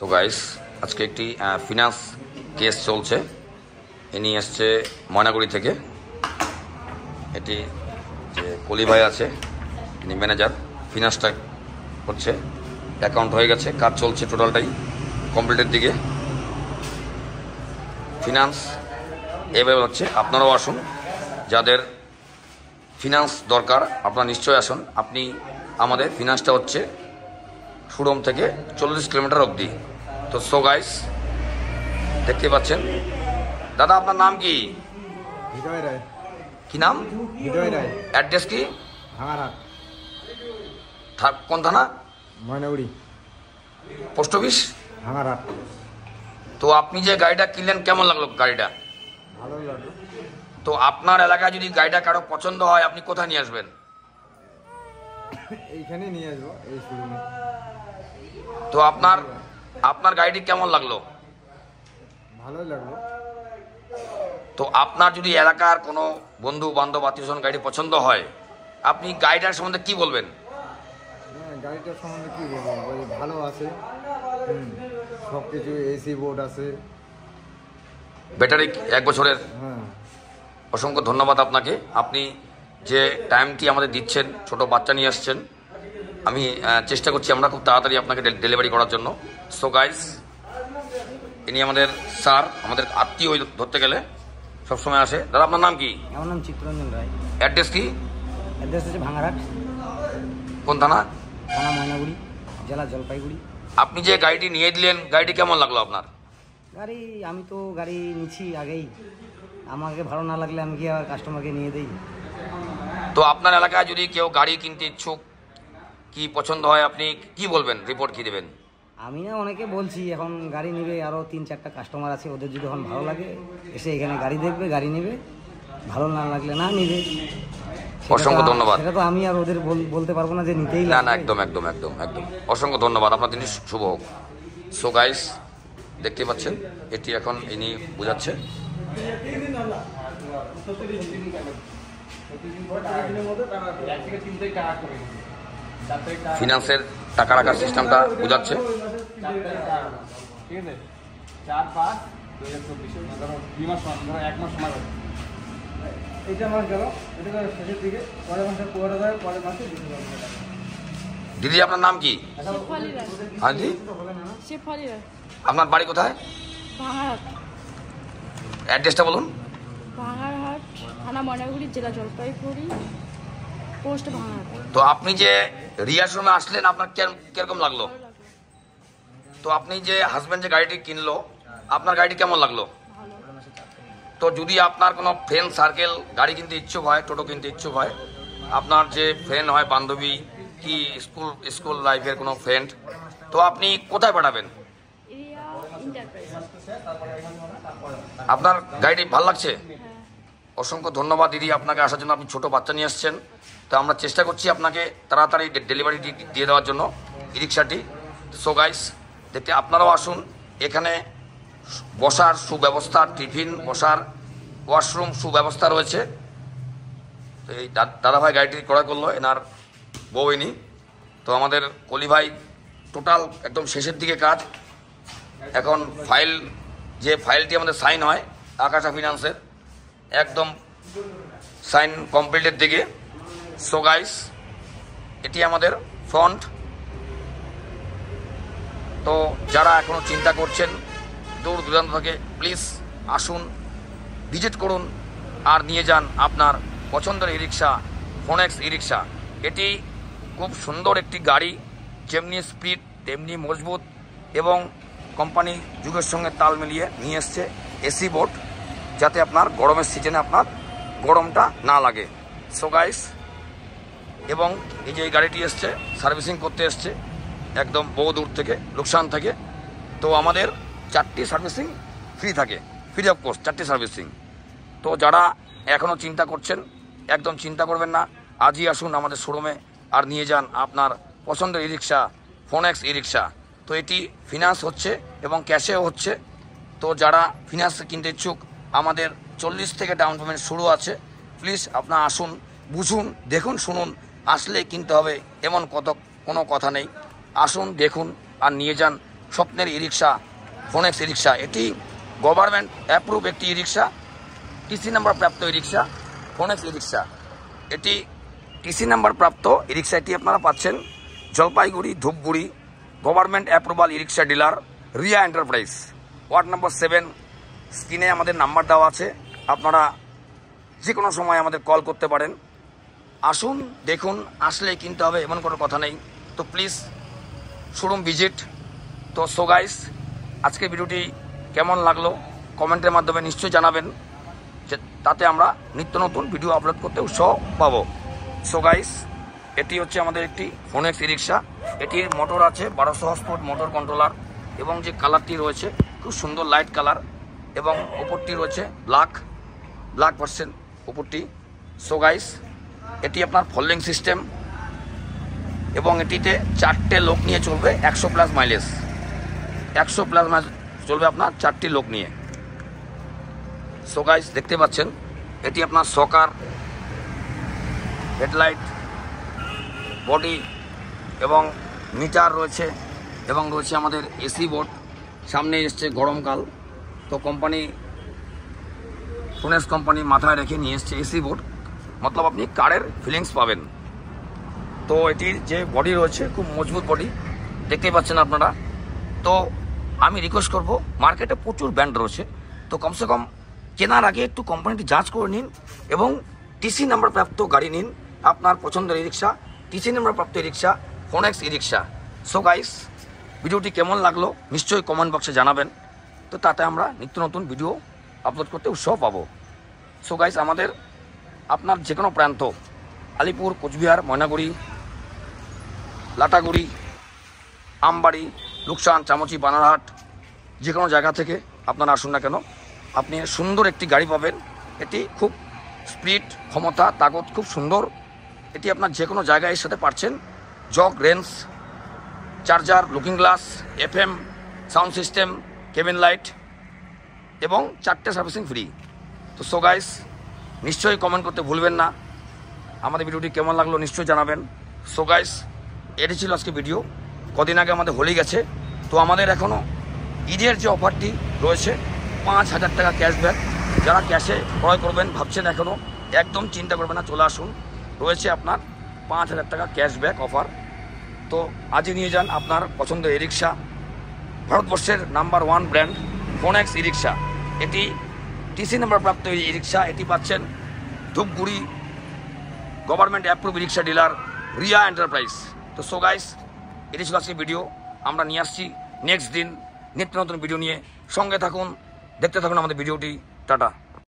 তো গাইস আজকে একটি ফিনান্স কেস চলছে। ইনি এসছে ময়নাগুড়ি থেকে। এটি যে কলি ভাই আছে ইনি ম্যানেজার, ফিনান্সটা করছে, অ্যাকাউন্ট হয়ে গেছে, কাজ চলছে টোটালটাই কমপ্লিটের দিকে। ফিনান্স এভাবে হচ্ছে, আপনারাও আসুন, যাদের ফিনান্স দরকার আপনারা নিশ্চয়ই আসুন। আপনি আমাদের ফিনান্সটা হচ্ছে শোরুম থেকে 40 কিলোমিটার অবধি। তো সো গাইস দেখতে পাচ্ছেন। দাদা আপনার নাম কি? হৃদয় রায়। কি নাম? হৃদয় রায়। অ্যাড্রেস কি? ভাঙারহাট। কোন থানা? ময়নাগুড়ি। Post office? ভাঙারহাট। তো আপনি যে গাড়িটা কিনলেন কেমন লাগলো গাড়িটা? ভালোই লাগলো। তো আপনার এলাকায় যদি গাড়িটা কারো পছন্দ হয় আপনি কোথায় নিয়ে আসবেন? এইখানে নিয়ে আসবো, এই শোরুমে। তো আপনার গাড়িটি কেমন লাগলো? ভালোই লাগলো। তো আপনার যদি এলাকার কোনো বন্ধু বান্ধব আত্মীয়স্বজন গাড়ি পছন্দ হয় আপনি গাড়িটার সম্বন্ধে কি বলবেন? হ্যাঁ, গাড়িটার সম্বন্ধে কি বলবো, ভালো আছে, সব কিছু, এসি বোর্ড আছে, ব্যাটারি 1 বছরের। হ্যাঁ। অসংখ্য ধন্যবাদ আপনাকে। আপনি যে টাইমটি আমাদের দিচ্ছেন, ছোট বাচ্চা নিয়ে আসছেন, আমি চেষ্টা করছি আমরা খুব তাড়াতাড়ি আপনাকে ডেলিভারি করার জন্য। সো গাইস ইনি আমাদের স্যার, আমাদের আত্মীয় ধরতে গেলে সবসময় আসে। দাদা আপনার নাম কি? আমার নাম চিত্তরঞ্জন রায়। অ্যাড্রেস কি? অ্যাড্রেস হচ্ছে ভাঙারহাট, কোন থানা? থানা ময়নাগুড়ি, জেলা জলপাইগুড়ি। আপনি যে গাড়িটি নিয়ে দিলেন গাড়িটি কেমন লাগলো আপনার? গাড়ি আমি তো গাড়ি নিচ্ছি আগেই, আমাকে ভালো না লাগলে আমি কি আর কাস্টমারকে নিয়ে দিই? তো আপনার এলাকায় যদি কেউ গাড়ি কিনতে ইচ্ছুক, কি পছন্দ হয় আপনি কি বলবেন, রিপোর্ট কি দেবেন? আমি না অনেকে বলছি এখন গাড়ি নেবে, আরও 3-4টা কাস্টমার আছে, ওদের যদি এখন ভালো লাগে এসে এখানে গাড়ি দেখবে, গাড়ি নেবে, ভালো না লাগলে না নিবে। অসংখ্য ধন্যবাদ। সেটা তো আমি আর ওদের বলতে পারবো না যে নিতেই না লাগবে। না, একদম একদম একদম একদম অসংখ্য ধন্যবাদ, আপনার দিন শুভ হোক। সো গাইস দেখতে পাচ্ছেন এটি এখন ইনি বোঝাচ্ছে। ফিনান্সের টাকা রাখার সিস্টেমটা বোঝাচ্ছে। দিদি আপনার নাম কি? হ্যাঁ দিদি, আপনার বাড়ি কোথায়? ভাঙারহাট। অ্যাড্রেসটা বলুন। ভাঙারহাট, থানা ময়নাগুড়ি, জেলা জলপাইগুড়ি, পোস্ট ভাঙারহাট। তো আপনি যে রিয়া শোরুমে আসলেন আপনার কিরকম লাগলো? তো আপনি যে হাজব্যান্ড যে গাড়িটি কিনলো আপনার গাড়িটি কেমন লাগলো? তো যদি আপনার কোনো ফ্রেন্ড সার্কেল গাড়ি কিনতে ইচ্ছুক হয়, টোটো কিনতে ইচ্ছুক হয়, আপনার যে ফ্রেন্ড হয়, বান্ধবী কি স্কুল লাইফের কোনো ফ্রেন্ড, তো আপনি কোথায় পাঠাবেন? Area enterprise. আপনার গাড়িটি ভালো লাগছে? অসংখ্য ধন্যবাদ দিদি আপনাকে আসার জন্য। আপনি ছোট বাচ্চা নিয়ে আসছেন, তো আমরা চেষ্টা করছি আপনাকে তাড়াতাড়ি ডেলিভারি দিয়ে দেওয়ার জন্য ই রিক্সাটি। সো গাইস দেখতে আপনারাও আসুন, এখানে বসার সুব্যবস্থা, টিফিন বসার, ওয়াশরুম সুব্যবস্থা রয়েছে। তো এই দাদাভাই গাড়িটি ক্রয় করলো, এনার বউ ইনি। তো আমাদের কলি ভাই টোটাল একদম শেষের দিকে কাজ। এখন যে ফাইলটি আমাদের সাইন হয় আকাশা ফিনান্সের, একদম সাইন কমপ্লিটের দিকে। সো গাইস এটি আমাদের ফ্রন্ট। তো যারা এখনও চিন্তা করছেন দূর দূরান্ত থেকে, প্লিজ আসুন, ভিজিট করুন আর নিয়ে যান আপনার পছন্দের ই রিক্সা, ফোনেক্স ই রিক্সা। এটি খুব সুন্দর একটি গাড়ি, যেমনি স্পিড তেমনি মজবুত, এবং কোম্পানি যুগের সঙ্গে তাল মিলিয়ে নিয়ে এসছে এসি বোর্ড, যাতে আপনার গরমের সিজনে আপনার গরমটা না লাগে। সো গাইস, এবং এই যে এই গাড়িটি এসছে সার্ভিসিং করতে এসছে একদম বহু দূর থেকে, লোকসান থেকে। তো আমাদের 4টি সার্ভিসিং ফ্রি থাকে, ফ্রি অফ কোর্স 4টি সার্ভিসিং। তো যারা এখনও চিন্তা করছেন একদম চিন্তা করবেন না, আজই আসুন আমাদের শোরুমে আর নিয়ে যান আপনার পছন্দের ই রিক্সা, ফোনেক্স ই রিক্সা। তো এটি ফিনান্স হচ্ছে এবং ক্যাশেও হচ্ছে। তো যারা ফিনান্স কিনতে ইচ্ছুক আমাদের 40 থেকে ডাউন পেমেন্ট শুরু আছে। প্লিজ আপনারা আসুন, বুঝুন, দেখুন, শুনুন, আসলে কিনতে হবে এমন কোনো কথা নেই। আসুন, দেখুন আর নিয়ে যান স্বপ্নের ই রিক্সা ফোনেক্স ই রিক্সা। এটি গভর্নমেন্ট অ্যাপ্রুভ একটি ই রিক্সা, টিসি নাম্বার প্রাপ্ত ই রিক্সা ফোনেক্স ই রিক্সা। এটি টিসি নাম্বার প্রাপ্ত ই রিক্সা। এটি আপনারা পাচ্ছেন Jalpaiguri Dhupguri government approval E rickshaw dealer Riya enterprise, ward number 7। স্ক্রিনে আমাদের নাম্বার দেওয়া আছে, আপনারা যে কোনো সময় আমাদের কল করতে পারেন। আসুন, দেখুন, আসলে কিনতে হবে এমন কোনো কথা নেই। তো প্লিজ শোরুম ভিজিট। তো সো গাইস, আজকের ভিডিওটি কেমন লাগলো কমেন্টের মাধ্যমে নিশ্চয়ই জানাবেন, যে তাতে আমরা নিত্য নতুন ভিডিও আপলোড করতে উৎসাহ পাবো। সো গাইস, এটি হচ্ছে আমাদের একটি ফোনেক্স ই রিক্সা। এটির মোটর আছে 1200 হর্সপাওয়ার মোটর কন্ট্রোলার, এবং যে কালারটি রয়েছে খুব সুন্দর লাইট কালার, এবং ওপরটি রয়েছে ব্ল্যাক ভার্সন ওপরটি। সো গাইস, এটি আপনার ফোল্ডিং সিস্টেম, এবং এটিতে 4টে লোক নিয়ে চলবে 100+ মাইলেজ। 100+ মাইলেজ চলবে আপনার 4টি লোক নিয়ে। সো গাইস, দেখতে পাচ্ছেন এটি আপনার সকার, হেডলাইট, বডি এবং মিটার রয়েছে, এবং রয়েছে আমাদের এসি বোর্ড। সামনে এসছে গরমকাল, তো কোম্পানি ফোনেক্স কোম্পানি মাথায় রেখে নিয়ে এসছে এসি বোর্ড, মতলব আপনি কারের ফিলিংস পাবেন। তো এটির যে বডি রয়েছে খুব মজবুত বডি, দেখতেই পাচ্ছেন আপনারা। তো আমি রিকোয়েস্ট করব, মার্কেটে প্রচুর ব্র্যান্ড রয়েছে, তো কমসে কম কেনার আগে একটু কোম্পানিটি যাঞ্চ করে নিন, এবং টিসি নাম্বার প্রাপ্ত গাড়ি নিন। আপনার পছন্দের ই রিক্সা, টিসি নাম্বার প্রাপ্ত ই রিক্সা ফোনেক্স ই রিক্সা। সো গাইস, ভিডিওটি কেমন লাগলো নিশ্চয়ই কমেন্ট বক্সে জানাবেন, তো তাতে আমরা নিত্য নতুন ভিডিও আপলোড করতে উৎসাহ পাবো। সো গাইস, আমাদের আপনার যে কোনো প্রান্ত, আলিপুর, কোচবিহার, ময়নাগুড়ি, লাটাগুড়ি, আমবাড়ি, লুকসান, চামচি, বানারহাট, যে কোনো জায়গা থেকে আপনারা আসুন না কেন, আপনি সুন্দর একটি গাড়ি পাবেন। এটি খুব স্পিড, ক্ষমতা, তাগত খুব সুন্দর। এটি আপনার যে কোনো জায়গায় এর সাথে পাচ্ছেন jug range, charger, looking glass, FM sound system, cabin light, এবং 4টে সার্ভিসিং ফ্রি। তো সো গাইস, নিশ্চয়ই কমেন্ট করতে ভুলবেন না। আমাদের ভিডিওটি কেমন লাগলো নিশ্চয়ই জানাবেন। সো গাইস, এটি ছিল আজকে ভিডিও। কদিন আগে আমাদের হোলি গেছে, তো আমাদের এখনও ঈদের যে অফারটি রয়েছে 5000 টাকা ক্যাশব্যাক, যারা ক্যাশে ক্রয় করবেন ভাবছেন এখনও, একদম চিন্তা করবেন না, চলে আসুন। রয়েছে আপনার 5000 টাকা ক্যাশব্যাক অফার। তো আজই নিয়ে যান আপনার পছন্দের ই রিক্সা, ভারতবর্ষের নাম্বার 1 ব্র্যান্ড ফোনেক্স ই রিক্সা। এটি টিসি নাম্বার প্রাপ্ত ই রিক্সা। এটি পাচ্ছেন ধূপগুড়ি গভর্নমেন্ট অ্যাপ্রুভ ই রিক্সা ডিলার রিয়া এন্টারপ্রাইজ। তো সো গাইস, এটি ছিল আজকে ভিডিও। আমরা নিয়ে আসছি নেক্সট দিন নিত্য নতুন ভিডিও নিয়ে। সঙ্গে থাকুন, দেখতে থাকুন আমাদের ভিডিওটি। টাটা।